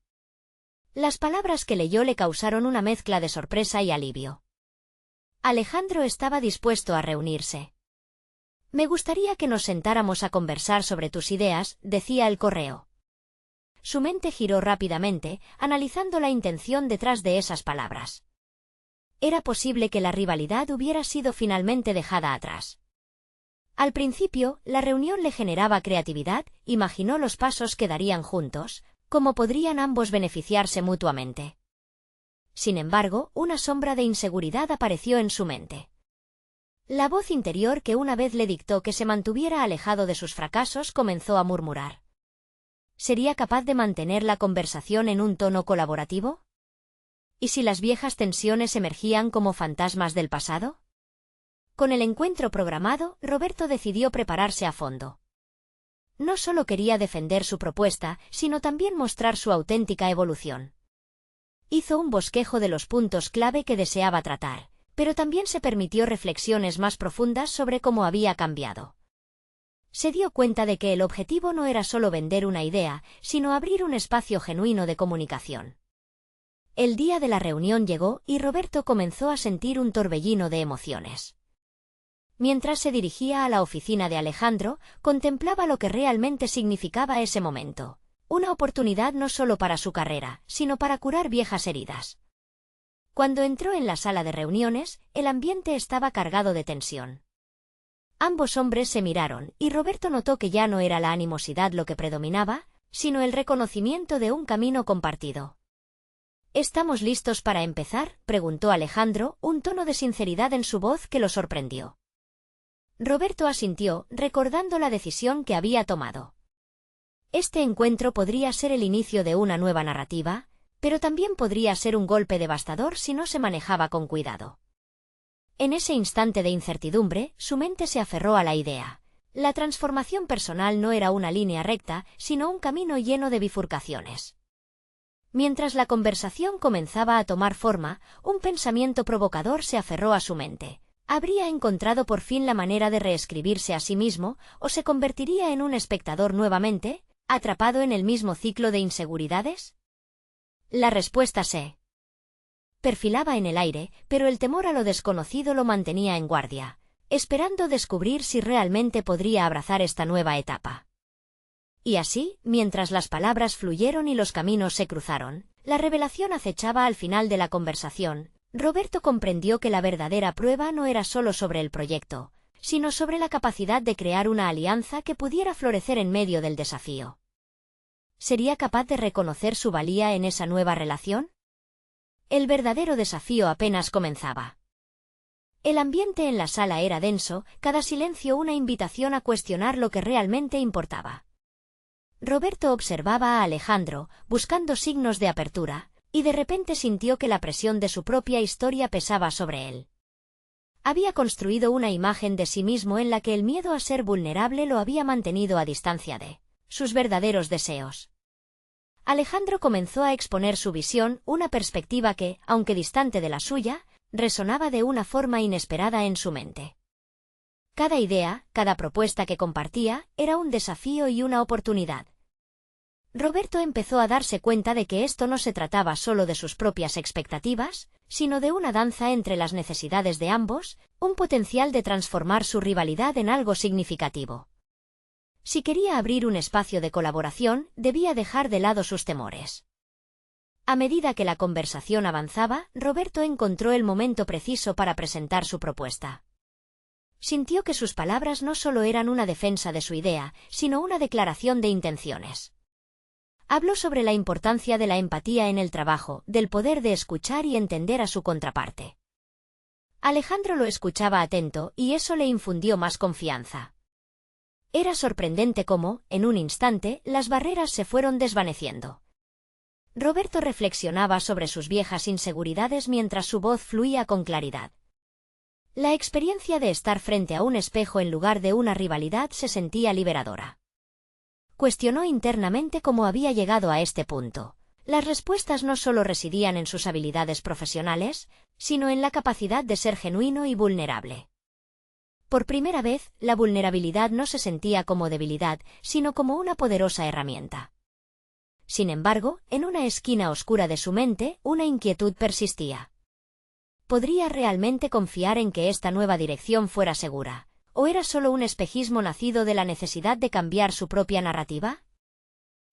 Las palabras que leyó le causaron una mezcla de sorpresa y alivio. Alejandro estaba dispuesto a reunirse. Me gustaría que nos sentáramos a conversar sobre tus ideas, decía el correo. Su mente giró rápidamente, analizando la intención detrás de esas palabras. Era posible que la rivalidad hubiera sido finalmente dejada atrás. Al principio, la reunión le generaba creatividad, imaginó los pasos que darían juntos, cómo podrían ambos beneficiarse mutuamente. Sin embargo, una sombra de inseguridad apareció en su mente. La voz interior que una vez le dictó que se mantuviera alejado de sus fracasos comenzó a murmurar. ¿Sería capaz de mantener la conversación en un tono colaborativo? ¿Y si las viejas tensiones emergían como fantasmas del pasado? Con el encuentro programado, Roberto decidió prepararse a fondo. No solo quería defender su propuesta, sino también mostrar su auténtica evolución. Hizo un bosquejo de los puntos clave que deseaba tratar, pero también se permitió reflexiones más profundas sobre cómo había cambiado. Se dio cuenta de que el objetivo no era solo vender una idea, sino abrir un espacio genuino de comunicación. El día de la reunión llegó y Roberto comenzó a sentir un torbellino de emociones. Mientras se dirigía a la oficina de Alejandro, contemplaba lo que realmente significaba ese momento. Una oportunidad no solo para su carrera, sino para curar viejas heridas. Cuando entró en la sala de reuniones, el ambiente estaba cargado de tensión. Ambos hombres se miraron, y Roberto notó que ya no era la animosidad lo que predominaba, sino el reconocimiento de un camino compartido. ¿Estamos listos para empezar?, preguntó Alejandro, un tono de sinceridad en su voz que lo sorprendió. Roberto asintió, recordando la decisión que había tomado. Este encuentro podría ser el inicio de una nueva narrativa, pero también podría ser un golpe devastador si no se manejaba con cuidado. En ese instante de incertidumbre, su mente se aferró a la idea. La transformación personal no era una línea recta, sino un camino lleno de bifurcaciones. Mientras la conversación comenzaba a tomar forma, un pensamiento provocador se aferró a su mente. ¿Habría encontrado por fin la manera de reescribirse a sí mismo, o se convertiría en un espectador nuevamente, atrapado en el mismo ciclo de inseguridades? La respuesta se perfilaba en el aire, pero el temor a lo desconocido lo mantenía en guardia, esperando descubrir si realmente podría abrazar esta nueva etapa. Y así, mientras las palabras fluyeron y los caminos se cruzaron, la revelación acechaba al final de la conversación. Roberto comprendió que la verdadera prueba no era solo sobre el proyecto, sino sobre la capacidad de crear una alianza que pudiera florecer en medio del desafío. ¿Sería capaz de reconocer su valía en esa nueva relación? El verdadero desafío apenas comenzaba. El ambiente en la sala era denso, cada silencio una invitación a cuestionar lo que realmente importaba. Roberto observaba a Alejandro, buscando signos de apertura, y de repente sintió que la presión de su propia historia pesaba sobre él. Había construido una imagen de sí mismo en la que el miedo a ser vulnerable lo había mantenido a distancia de sus verdaderos deseos. Alejandro comenzó a exponer su visión, una perspectiva que, aunque distante de la suya, resonaba de una forma inesperada en su mente. Cada idea, cada propuesta que compartía, era un desafío y una oportunidad. Roberto empezó a darse cuenta de que esto no se trataba solo de sus propias expectativas, sino de una danza entre las necesidades de ambos, un potencial de transformar su rivalidad en algo significativo. Si quería abrir un espacio de colaboración, debía dejar de lado sus temores. A medida que la conversación avanzaba, Roberto encontró el momento preciso para presentar su propuesta. Sintió que sus palabras no solo eran una defensa de su idea, sino una declaración de intenciones. Habló sobre la importancia de la empatía en el trabajo, del poder de escuchar y entender a su contraparte. Alejandro lo escuchaba atento, y eso le infundió más confianza. Era sorprendente cómo, en un instante, las barreras se fueron desvaneciendo. Roberto reflexionaba sobre sus viejas inseguridades mientras su voz fluía con claridad. La experiencia de estar frente a un espejo en lugar de una rivalidad se sentía liberadora. Cuestionó internamente cómo había llegado a este punto. Las respuestas no solo residían en sus habilidades profesionales, sino en la capacidad de ser genuino y vulnerable. Por primera vez, la vulnerabilidad no se sentía como debilidad, sino como una poderosa herramienta. Sin embargo, en una esquina oscura de su mente, una inquietud persistía. ¿Podría realmente confiar en que esta nueva dirección fuera segura? ¿O era solo un espejismo nacido de la necesidad de cambiar su propia narrativa?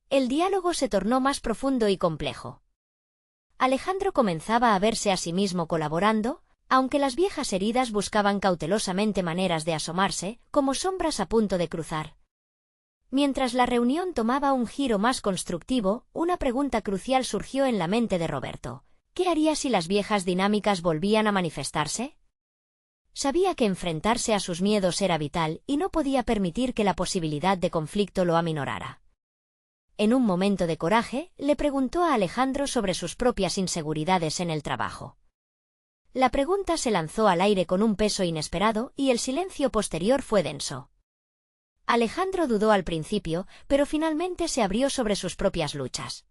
El diálogo se tornó más profundo y complejo. Alejandro comenzaba a verse a sí mismo colaborando, aunque las viejas heridas buscaban cautelosamente maneras de asomarse, como sombras a punto de cruzar. Mientras la reunión tomaba un giro más constructivo, una pregunta crucial surgió en la mente de Roberto. ¿Qué haría si las viejas dinámicas volvían a manifestarse? Sabía que enfrentarse a sus miedos era vital y no podía permitir que la posibilidad de conflicto lo aminorara. En un momento de coraje, le preguntó a Alejandro sobre sus propias inseguridades en el trabajo. La pregunta se lanzó al aire con un peso inesperado y el silencio posterior fue denso. Alejandro dudó al principio, pero finalmente se abrió sobre sus propias luchas.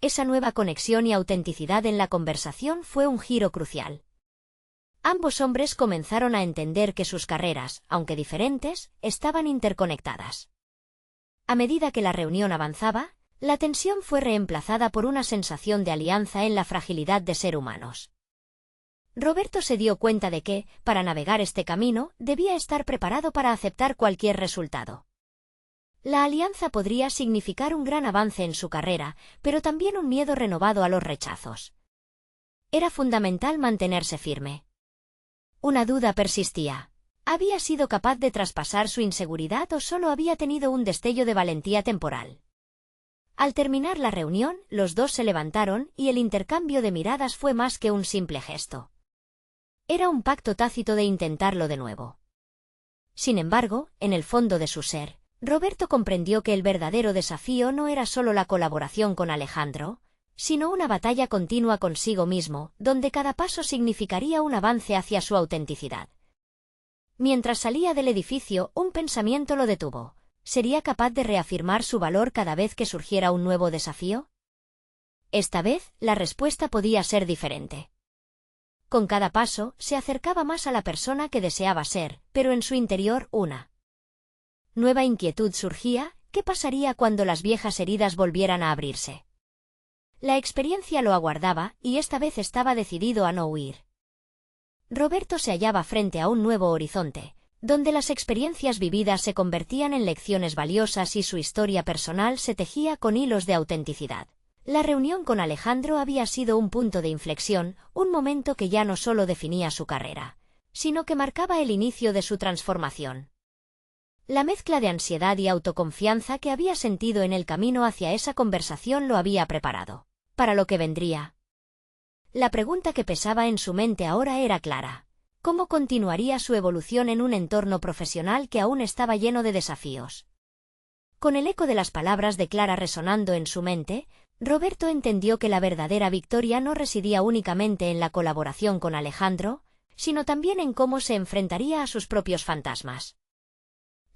Esa nueva conexión y autenticidad en la conversación fue un giro crucial. Ambos hombres comenzaron a entender que sus carreras, aunque diferentes, estaban interconectadas. A medida que la reunión avanzaba, la tensión fue reemplazada por una sensación de alianza en la fragilidad de ser humanos. Roberto se dio cuenta de que, para navegar este camino, debía estar preparado para aceptar cualquier resultado. La alianza podría significar un gran avance en su carrera, pero también un miedo renovado a los rechazos. Era fundamental mantenerse firme. Una duda persistía. ¿Había sido capaz de traspasar su inseguridad o solo había tenido un destello de valentía temporal? Al terminar la reunión, los dos se levantaron y el intercambio de miradas fue más que un simple gesto. Era un pacto tácito de intentarlo de nuevo. Sin embargo, en el fondo de su ser, Roberto comprendió que el verdadero desafío no era solo la colaboración con Alejandro, sino una batalla continua consigo mismo, donde cada paso significaría un avance hacia su autenticidad. Mientras salía del edificio, un pensamiento lo detuvo. ¿Sería capaz de reafirmar su valor cada vez que surgiera un nuevo desafío? Esta vez, la respuesta podía ser diferente. Con cada paso, se acercaba más a la persona que deseaba ser, pero en su interior una nueva inquietud surgía. ¿Qué pasaría cuando las viejas heridas volvieran a abrirse? La experiencia lo aguardaba, y esta vez estaba decidido a no huir. Roberto se hallaba frente a un nuevo horizonte, donde las experiencias vividas se convertían en lecciones valiosas y su historia personal se tejía con hilos de autenticidad. La reunión con Alejandro había sido un punto de inflexión, un momento que ya no solo definía su carrera, sino que marcaba el inicio de su transformación. La mezcla de ansiedad y autoconfianza que había sentido en el camino hacia esa conversación lo había preparado para lo que vendría. La pregunta que pesaba en su mente ahora era clara. ¿Cómo continuaría su evolución en un entorno profesional que aún estaba lleno de desafíos? Con el eco de las palabras de Clara resonando en su mente, Roberto entendió que la verdadera victoria no residía únicamente en la colaboración con Alejandro, sino también en cómo se enfrentaría a sus propios fantasmas.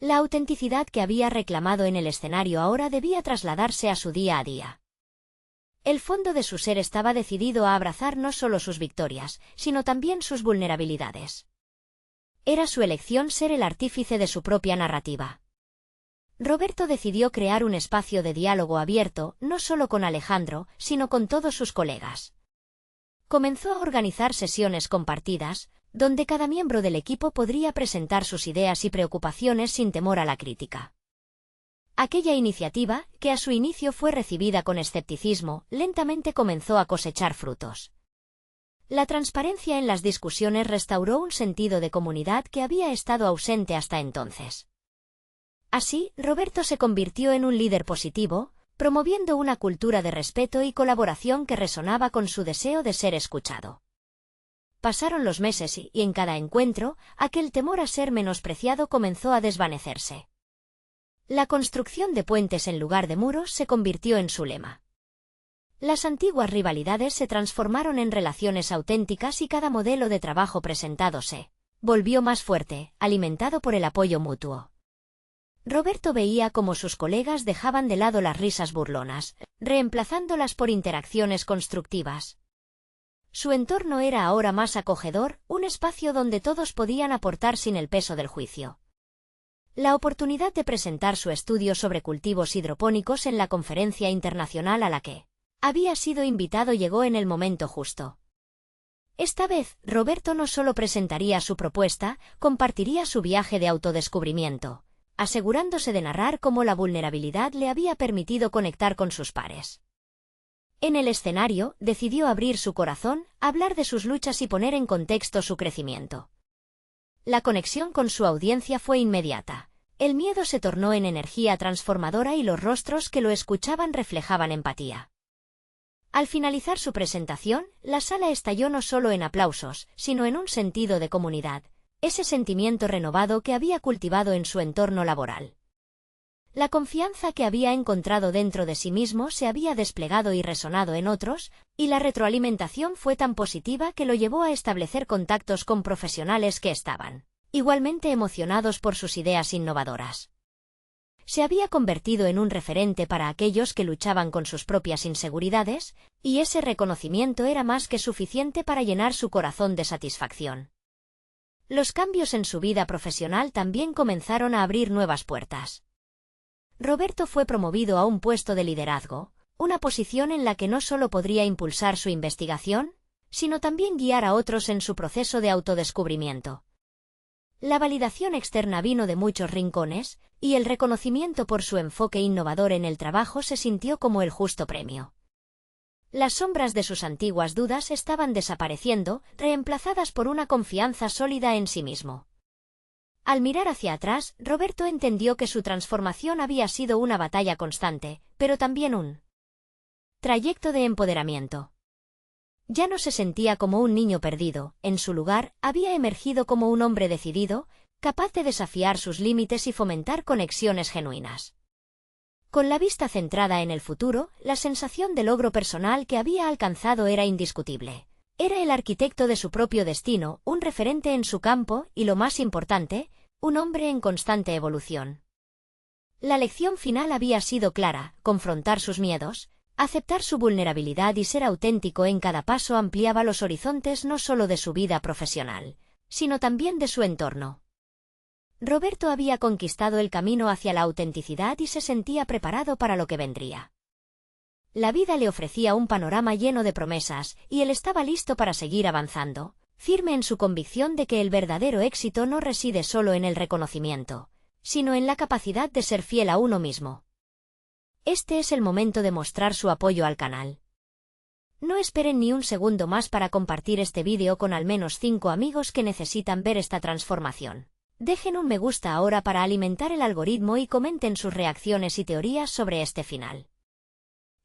La autenticidad que había reclamado en el escenario ahora debía trasladarse a su día a día. El fondo de su ser estaba decidido a abrazar no solo sus victorias, sino también sus vulnerabilidades. Era su elección ser el artífice de su propia narrativa. Roberto decidió crear un espacio de diálogo abierto, no solo con Alejandro, sino con todos sus colegas. Comenzó a organizar sesiones compartidas, donde cada miembro del equipo podría presentar sus ideas y preocupaciones sin temor a la crítica. Aquella iniciativa, que a su inicio fue recibida con escepticismo, lentamente comenzó a cosechar frutos. La transparencia en las discusiones restauró un sentido de comunidad que había estado ausente hasta entonces. Así, Roberto se convirtió en un líder positivo, promoviendo una cultura de respeto y colaboración que resonaba con su deseo de ser escuchado. Pasaron los meses y en cada encuentro, aquel temor a ser menospreciado comenzó a desvanecerse. La construcción de puentes en lugar de muros se convirtió en su lema. Las antiguas rivalidades se transformaron en relaciones auténticas y cada modelo de trabajo presentado se volvió más fuerte, alimentado por el apoyo mutuo. Roberto veía cómo sus colegas dejaban de lado las risas burlonas, reemplazándolas por interacciones constructivas. Su entorno era ahora más acogedor, un espacio donde todos podían aportar sin el peso del juicio. La oportunidad de presentar su estudio sobre cultivos hidropónicos en la conferencia internacional a la que había sido invitado llegó en el momento justo. Esta vez, Roberto no solo presentaría su propuesta, compartiría su viaje de autodescubrimiento, asegurándose de narrar cómo la vulnerabilidad le había permitido conectar con sus pares. En el escenario, decidió abrir su corazón, hablar de sus luchas y poner en contexto su crecimiento. La conexión con su audiencia fue inmediata. El miedo se tornó en energía transformadora y los rostros que lo escuchaban reflejaban empatía. Al finalizar su presentación, la sala estalló no solo en aplausos, sino en un sentido de comunidad, ese sentimiento renovado que había cultivado en su entorno laboral. La confianza que había encontrado dentro de sí mismo se había desplegado y resonado en otros, y la retroalimentación fue tan positiva que lo llevó a establecer contactos con profesionales que estaban igualmente emocionados por sus ideas innovadoras. Se había convertido en un referente para aquellos que luchaban con sus propias inseguridades, y ese reconocimiento era más que suficiente para llenar su corazón de satisfacción. Los cambios en su vida profesional también comenzaron a abrir nuevas puertas. Roberto fue promovido a un puesto de liderazgo, una posición en la que no solo podría impulsar su investigación, sino también guiar a otros en su proceso de autodescubrimiento. La validación externa vino de muchos rincones, y el reconocimiento por su enfoque innovador en el trabajo se sintió como el justo premio. Las sombras de sus antiguas dudas estaban desapareciendo, reemplazadas por una confianza sólida en sí mismo. Al mirar hacia atrás, Roberto entendió que su transformación había sido una batalla constante, pero también un trayecto de empoderamiento. Ya no se sentía como un niño perdido, en su lugar, había emergido como un hombre decidido, capaz de desafiar sus límites y fomentar conexiones genuinas. Con la vista centrada en el futuro, la sensación de logro personal que había alcanzado era indiscutible. Era el arquitecto de su propio destino, un referente en su campo y, lo más importante, un hombre en constante evolución. La lección final había sido clara: confrontar sus miedos, aceptar su vulnerabilidad y ser auténtico en cada paso ampliaba los horizontes no solo de su vida profesional, sino también de su entorno. Roberto había conquistado el camino hacia la autenticidad y se sentía preparado para lo que vendría. La vida le ofrecía un panorama lleno de promesas, y él estaba listo para seguir avanzando, firme en su convicción de que el verdadero éxito no reside solo en el reconocimiento, sino en la capacidad de ser fiel a uno mismo. Este es el momento de mostrar su apoyo al canal. No esperen ni un segundo más para compartir este vídeo con al menos 5 amigos que necesitan ver esta transformación. Dejen un me gusta ahora para alimentar el algoritmo y comenten sus reacciones y teorías sobre este final.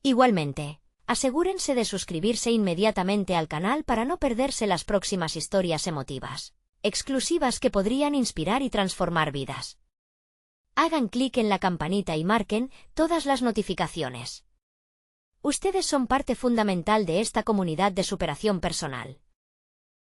Igualmente, asegúrense de suscribirse inmediatamente al canal para no perderse las próximas historias emotivas, exclusivas que podrían inspirar y transformar vidas. Hagan clic en la campanita y marquen todas las notificaciones. Ustedes son parte fundamental de esta comunidad de superación personal.